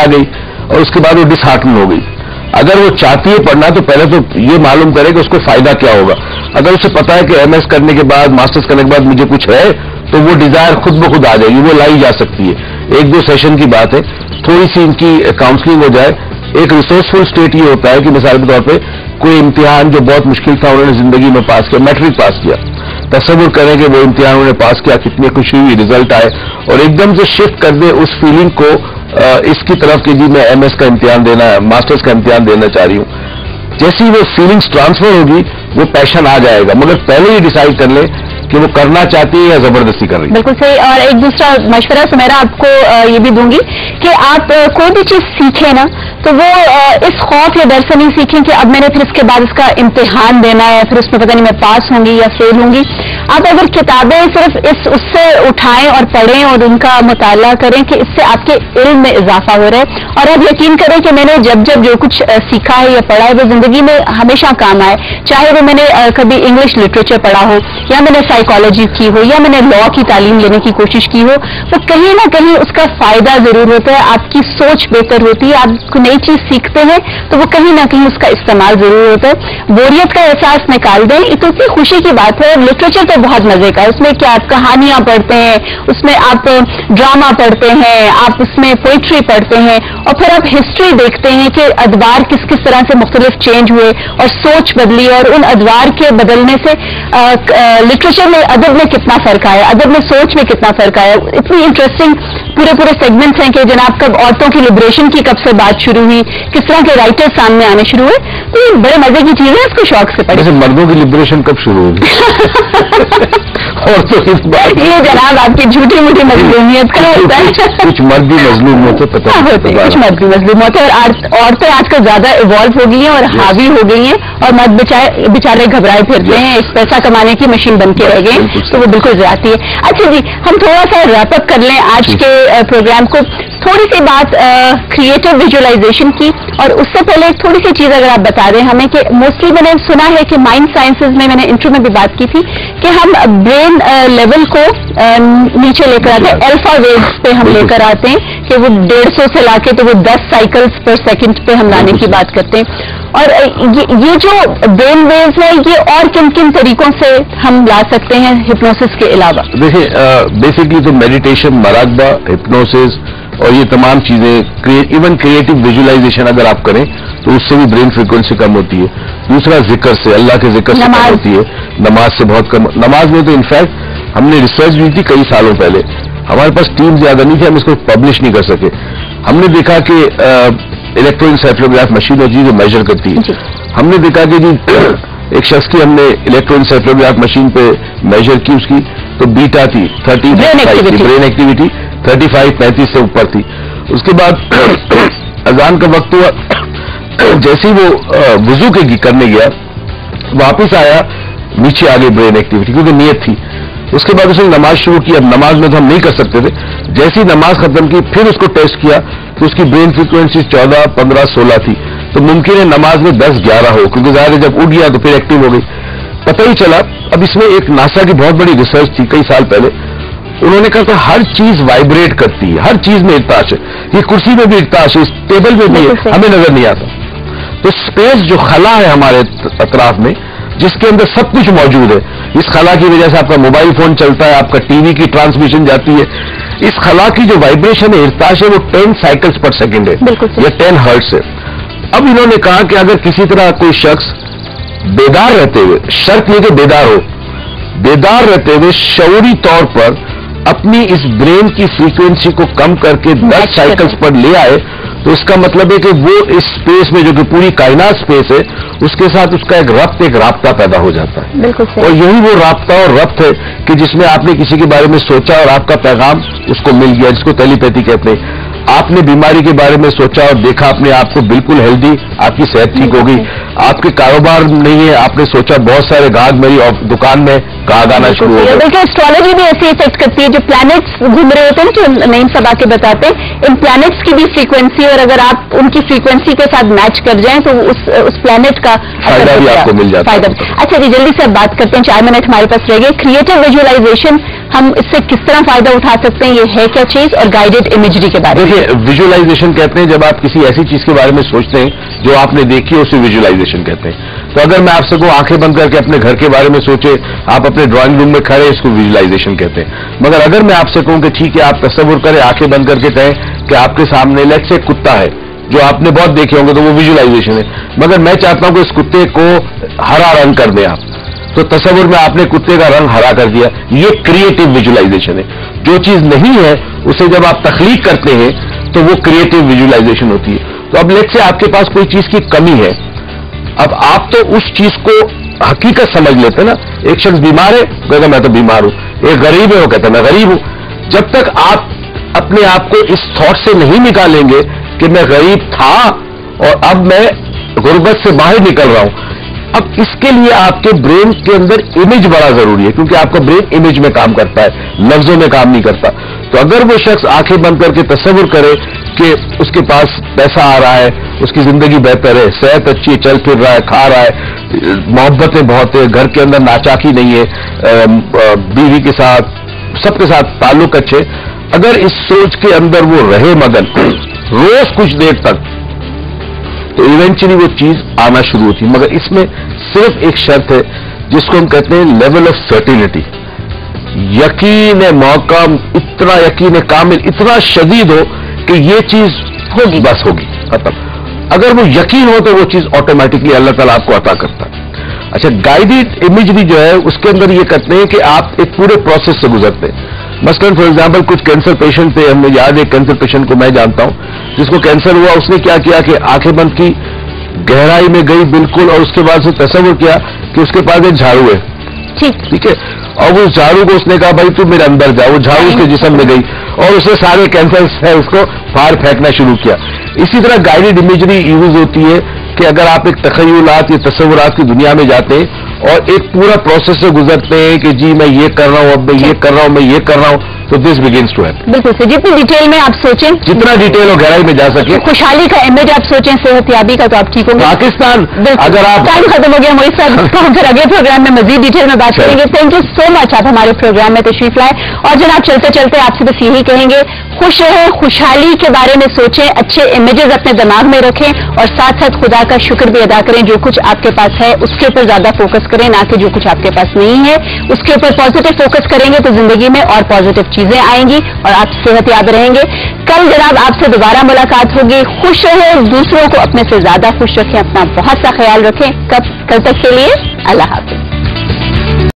गई और उसके बाद वो डिसहार्टन हो गई। अगर वो चाहती है पढ़ना तो पहले तो ये मालूम करे कि उसको फायदा क्या होगा। अगर उसे पता है कि एमएस करने के बाद, मास्टर्स करने के बाद मुझे कुछ है, तो वो डिजायर खुद ब खुद आ जाएगी, वो लाई जा सकती है। 1-2 सेशन की बात है, थोड़ी सी इनकी काउंसलिंग हो जाए। एक रिसोर्सफुल स्टेट ये होता है कि मिसाल के तौर पे कोई इम्तिहान जो बहुत मुश्किल था उन्होंने जिंदगी में पास किया, मैट्रिक पास किया, तसव्वुर करें कि वो इम्तिहान उन्होंने पास किया, कितनी खुशी हुई, रिजल्ट आए, और एकदम से शिफ्ट कर दे उस फीलिंग को इसकी तरफ कि जी मैं एमएस का इम्तिहान देना है, मास्टर्स का इम्तिहान देना चाह रही हूँ। जैसी वो फीलिंग्स ट्रांसफर होगी वो पैशन आ जाएगा, मगर पहले ही डिसाइड कर ले कि वो करना चाहती है या जबरदस्ती कर रही है। बिल्कुल सही। और एक दूसरा मशवरा सुमेरा आपको ये भी दूंगी कि आप कोई भी चीज सीखें ना तो वो इस खौफ या डर से नहीं सीखें कि अब मैंने फिर इसके बाद इसका इम्तिहान देना है, फिर उसमें पता नहीं मैं पास होंगी या फेल होंगी। आप अगर किताबें सिर्फ उससे उठाएं और पढ़ें और उनका मुताला करें कि इससे आपके इल्म में इजाफा हो रहा है, और आप यकीन करें कि मैंने जब जो कुछ सीखा है या पढ़ा है वो जिंदगी में हमेशा काम आए, चाहे वो मैंने कभी इंग्लिश लिटरेचर पढ़ा हो, या मैंने साइकोलॉजी की हो, या मैंने लॉ की तालीम लेने की कोशिश की हो, तो कहीं ना कहीं उसका फायदा जरूर होता है। आपकी सोच बेहतर होती है, आप नई चीज सीखते हैं तो वो कहीं ना कहीं उसका इस्तेमाल जरूर होता है। बोरियत का एहसास निकाल दें, इतनी खुशी की बात है। लिटरेचर तो बहुत मजे का है, उसमें क्या आप कहानियां पढ़ते हैं, उसमें आप ड्रामा पढ़ते हैं, आप उसमें पोइट्री पढ़ते हैं, और फिर आप हिस्ट्री देखते हैं कि अदवार किस किस तरह से मुख्तलिफ चेंज हुए और सोच बदली, और उन अदवार के बदलने से लिटरेचर में, अदब में कितना फर्क आया, अदब में सोच में कितना फर्क आया। इतनी इंटरेस्टिंग पूरे सेगमेंट्स हैं कि जनाब कब औरतों की लिबरेशन की कब से बात शुरू हुई, किस तरह के राइटर्स सामने आने शुरू हुए, तो ये बड़े मजे की चीज है, इसको शौक से पढ़े। मर्दों की लिबरेशन कब शुरू होगी? और तो इस बात ये जनाब आपकी झूठी मूठी मजलूमियत का होता है। कुछ मर्द भी मजलूम होते, पता होते हैं, कुछ मर्द भी मजलूम होते हैं, और औरतें आजकल ज्यादा इवॉल्व हो गई हैं और हावी हो गई हैं, और मर्द बेचारे घबराए फिरते हैं, इस पैसा कमाने की मशीन बन के रह गए, तो वो बिल्कुल जाती है। अच्छा जी, हम थोड़ा सा रैप अप कर लें आज के प्रोग्राम को। थोड़ी सी बात क्रिएटिव विजुअलाइजेशन की, और उससे पहले थोड़ी सी चीज अगर आप बता दें हमें कि मोस्टली मैंने सुना है कि माइंड साइंसेज में, मैंने इंट्रो में भी बात की थी कि हम ब्रेन लेवल को नीचे लेकर आते हैं, अल्फा वेव्स पे हम लेकर आते हैं कि वो 150 से लाके तो वो 10 साइकिल्स पर सेकंड पे हम लाने की बात करते हैं। और ये जो ब्रेन वेव्स है ये और किन किन तरीकों से हम ला सकते हैं हिप्नोसिस के अलावा? देखिए, बेसिकली तो मेडिटेशन, मराकबा, हिप्नोसिस और ये तमाम चीजें, इवन क्रिएटिव विजुअलाइजेशन अगर आप करें तो उससे भी ब्रेन फ्रीक्वेंसी कम होती है। दूसरा जिक्र से, अल्लाह के जिक्र से कम होती है, नमाज से बहुत कम। नमाज में तो इनफैक्ट हमने रिसर्च भी की कई सालों पहले, हमारे पास टीम ज्यादा नहीं थी, हम इसको पब्लिश नहीं कर सके। हमने देखा कि इलेक्ट्रोएन्सेफेलोग्राफ मशीन होती है जो मेजर करती है। हमने देखा कि जी एक शख्स की हमने इलेक्ट्रोएन्सेफेलोग्राफ मशीन पे मेजर की, उसकी तो बीटा थी 35 की ब्रेन एक्टिविटी, 35-35 से ऊपर थी। उसके बाद अजान का वक्त हुआ, जैसे ही वो वुजू के करने गया वापस आया, नीचे आ गई ब्रेन एक्टिविटी क्योंकि नियत थी। उसके बाद उसने नमाज शुरू की। अब नमाज में तो हम नहीं कर सकते थे, जैसे ही नमाज खत्म की फिर उसको टेस्ट किया तो उसकी ब्रेन फ्रीक्वेंसी 14, 15, 16 थी। तो मुमकिन है नमाज में 10, 11 हो, क्योंकि ज़ाहिर है जब उठ गया तो फिर एक्टिव हो गई, पता ही चला। अब इसमें एक नासा की बहुत बड़ी रिसर्च थी कई साल पहले, उन्होंने कहा कि हर चीज वाइब्रेट करती है, हर चीज में इर्ताश है, ये कुर्सी में भी इर्ताश है, इस टेबल में भी है, हमें नजर नहीं आता। तो स्पेस जो खला है हमारे अतराफ में, जिसके अंदर सब कुछ मौजूद है, इस खला की वजह से आपका मोबाइल फोन चलता है, आपका टीवी की ट्रांसमिशन जाती है, इस खला की जो वाइब्रेशन है, इर्ताश है, वो 10 साइकिल्स पर सेकेंड है या 10 हर्ट्ज है। अब इन्होंने कहा कि अगर किसी तरह कोई शख्स बेदार रहते हुए, शर्त ये कि बेदार रहते हुए शऊरी तौर पर अपनी इस ब्रेन की फ्रीक्वेंसी को कम करके 10 साइकिल्स पर ले आए, तो इसका मतलब है कि वो इस स्पेस में, जो कि पूरी कायनात स्पेस है, उसके साथ उसका एक राब्ता पैदा हो जाता है। और यही वो राब्ता और रब्त है कि जिसमें आपने किसी के बारे में सोचा और आपका पैगाम उसको मिल गया, जिसको टेलीपैथी कहते हैं। आपने बीमारी के बारे में सोचा और देखा अपने आप को बिल्कुल हेल्दी, आपकी सेहत ठीक हो गई। आपके कारोबार नहीं है, आपने सोचा बहुत सारे गाहक मेरी दुकान में गाहक आना शुरू हो गए। देखिए, एस्ट्रोलॉजी भी ऐसी इफेक्ट करती है, जो प्लैनेट्स घूम रहे होते हैं, जो नईम साहब आके बताते हैं, इन प्लैनेट्स की भी फ्रीक्वेंसी, और अगर आप उनकी फ्रीक्वेंसी के साथ मैच कर जाएं तो उस प्लैनेट का फायदा भी आपको मिल जाता है। अच्छा जी, जल्दी से अब बात करते हैं, 4 मिनट हमारे पास रह गए। क्रिएटिव विजुअलाइजेशन हम इससे किस तरह फायदा उठा सकते हैं, ये है क्या चीज, और गाइडेड इमेजरी के बारे में। देखिए, विजुअलाइजेशन कहते हैं जब आप किसी ऐसी चीज के बारे में सोचते हैं जो आपने देखी है, उसे विजुअलाइजेशन कहते हैं। तो अगर मैं आपसे कहूं आंखें बंद करके अपने घर के बारे में सोचे, आप अपने ड्राइंग रूम में खड़े, इसको विजुअलाइजेशन कहते हैं। मगर अगर मैं आपसे कहूं कि ठीक है, आप तस्वुर करें, आंखें बंद करके कहें कि आपके सामने लेट्स से कुत्ता है जो आपने बहुत देखे होंगे, तो वो विजुअलाइजेशन है। मगर मैं चाहता हूं कि इस कुत्ते को हरा रंग कर दें आप, तो तस्वुर में आपने कुत्ते का रंग हरा कर दिया, ये क्रिएटिव विजुअलाइजेशन है। जो चीज नहीं है उसे जब आप तख्लीक करते हैं तो वो क्रिएटिव विजुअलाइजेशन होती है। तो अब लेट्स से आपके पास कोई चीज की कमी है, अब आप तो उस चीज को हकीकत समझ लेते हैं ना। एक शख्स बीमार है, कहता मैं तो बीमार हूं, एक गरीब है, वो कहता मैं गरीब हूं। जब तक आप अपने आप को इस थॉट से नहीं निकालेंगे कि मैं गरीब था और अब मैं गुर्बत से बाहर निकल रहा हूं, अब इसके लिए आपके ब्रेन के अंदर इमेज बड़ा जरूरी है, क्योंकि आपका ब्रेन इमेज में काम करता है, लफ्जों में काम नहीं करता। तो अगर वो शख्स आंखें बंद करके तस्वुर करे कि उसके पास पैसा आ रहा है, उसकी जिंदगी बेहतर है, सेहत अच्छी है, चल फिर रहा है, खा रहा है, मोहब्बतें बहुत है, घर के अंदर नाचाकी नहीं है, बीवी के साथ सबके साथ ताल्लुक अच्छे, अगर इस सोच के अंदर वो रहे मगन रोज कुछ देर तक, तो इवेंचुअली वो चीज आना शुरू होती है। मगर इसमें सिर्फ एक शर्त है जिसको हम कहते हैं लेवल ऑफ सर्टिनिटी। यकीन मौका, इतना यकीन कामिल, इतना शदीद हो कि ये चीज होगी, बस होगी, खत्म। अगर वो यकीन हो तो वो चीज ऑटोमेटिकली अल्लाह ताला आपको अता करता है। अच्छा, गाइडेड इमेजरी जो है उसके अंदर ये कहते हैं कि आप एक पूरे प्रोसेस से गुजरते हैं। मसलन फॉर एग्जाम्पल कुछ कैंसर पेशेंट थे, हमें याद है कैंसर पेशेंट को मैं जानता हूं जिसको कैंसर हुआ, उसने क्या किया कि आंखें बंद की, गहराई में गई बिल्कुल, और उसके बाद से तस्वुर किया कि उसके पास एक झाड़ू है, ठीक है, और वो झाड़ू को उसने कहा भाई तू मेरे अंदर जा, वो झाड़ू उसके जिस्म में गई और उसने सारे कैंसर सेल्स को फाड़ फेंकना शुरू किया। इसी तरह गाइडेड इमेजरी यूज होती है कि अगर आप एक तखय्युलात या तस्वुरात की दुनिया में जाते हैं और एक पूरा प्रोसेस से गुजरते हैं कि जी मैं ये कर रहा हूं, अब मैं ये कर रहा हूं, मैं ये कर रहा हूं, तो दिस बिगिंस टू हैपन। बिल्कुल सर, जितनी डिटेल में आप सोचें, जितना डिटेल और गहराई में जा सके, खुशहाली का इमेज आप सोचें, सेहतयाबी का, तो आप ठीक होंगे। पाकिस्तान, अगर आप, टाइम खत्म हो गया मोहित साहब, इसको हम फिर अगले प्रोग्राम में मजीद डिटेल में बात करेंगे। थैंक यू सो मच, आप हमारे प्रोग्राम में तशरीफ लाए। और जनाब चलते चलते आपसे बस यही कहेंगे, खुश रहें, खुशहाली के बारे में सोचें, अच्छे इमेजेस अपने दिमाग में रखें और साथ साथ खुदा का शुक्र भी अदा करें। जो कुछ आपके पास है उसके ऊपर ज्यादा फोकस करें, ना कि जो कुछ आपके पास नहीं है उसके ऊपर पॉजिटिव फोकस करेंगे तो जिंदगी में और पॉजिटिव चीजें आएंगी और आप सेहत याद रहेंगे। कल जनाब आपसे दोबारा मुलाकात होगी। खुश रहें, दूसरों को अपने से ज्यादा खुश रखें, अपना बहुत सा ख्याल रखें। कल तक के लिए अल्लाह हाफिज।